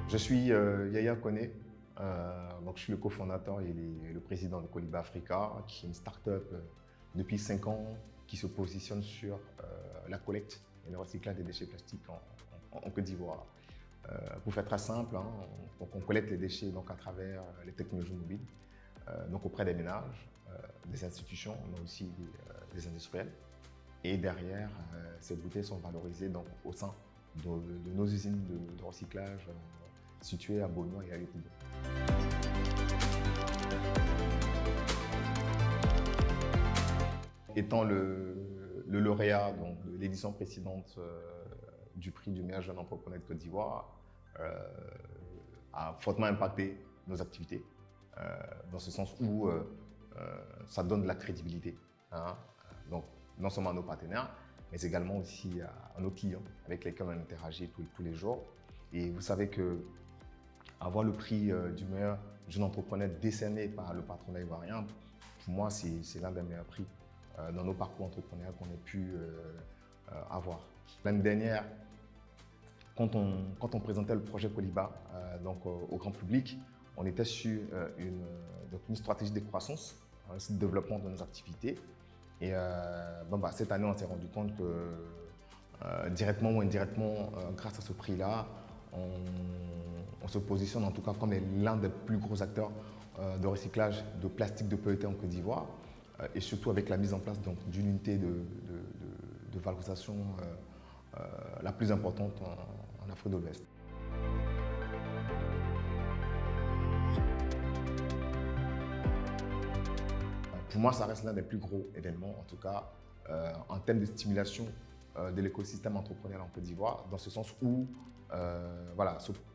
Je suis Yaya Koné, donc je suis le cofondateur et le président de Coliba Africa, qui est une start-up depuis 5 ans qui se positionne sur la collecte et le recyclage des déchets plastiques en Côte d'Ivoire. Pour faire très simple, on collecte les déchets donc, à travers les technologies mobiles, donc auprès des ménages, des institutions, mais aussi des industriels. Et derrière, ces bouteilles sont valorisées donc, au sein de nos usines de recyclage situées à Beaunois et à Yopougon. Étant le lauréat donc, de l'édition précédente du prix du meilleur jeune entrepreneur de Côte d'Ivoire, a fortement impacté nos activités, dans ce sens où ça donne de la crédibilité. Donc, non seulement à nos partenaires, mais également aussi à nos clients avec lesquels on interagit tous les jours. Et vous savez que avoir le prix du meilleur jeune entrepreneur décerné par le patronat ivoirien, pour moi, c'est l'un des meilleurs prix dans nos parcours entrepreneuriaux qu'on ait pu avoir. L'année dernière, quand on présentait le projet Coliba au grand public, on était sur une stratégie de croissance, de développement de nos activités. Et cette année, on s'est rendu compte que directement ou indirectement, grâce à ce prix-là, on se positionne en tout cas comme l'un des plus gros acteurs de recyclage de plastique de PET en Côte d'Ivoire, et surtout avec la mise en place d'une unité de valorisation la plus importante en Afrique de l'Ouest. Pour moi, ça reste l'un des plus gros événements, en tout cas en termes de stimulation de l'écosystème entrepreneurial en Côte d'Ivoire, dans ce sens où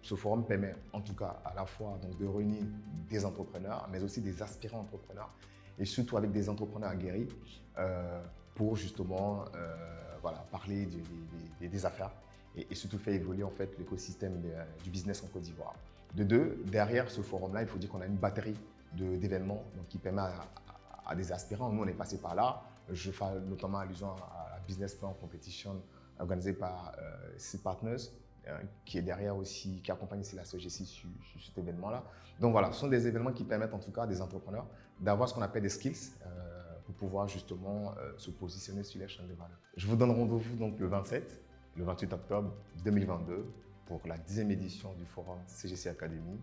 ce forum permet en tout cas à la fois donc, de réunir des entrepreneurs, mais aussi des aspirants entrepreneurs, et surtout avec des entrepreneurs aguerris pour justement parler des affaires et surtout faire évoluer en fait, l'écosystème du business en Côte d'Ivoire. De deux, derrière ce forum-là, il faut dire qu'on a une batterie d'événements qui permet à des aspirants. Nous, on est passé par là. Je fais notamment allusion à la Business Plan Competition organisée par C-Partners, qui est derrière aussi, qui accompagne aussi la SOGC sur cet événement-là. Donc voilà, ce sont des événements qui permettent en tout cas à des entrepreneurs d'avoir ce qu'on appelle des skills pour pouvoir justement se positionner sur les chaînes de valeur. Je vous donne rendez-vous donc le 27, le 28 octobre 2022 pour la 10e édition du forum CGC Academy.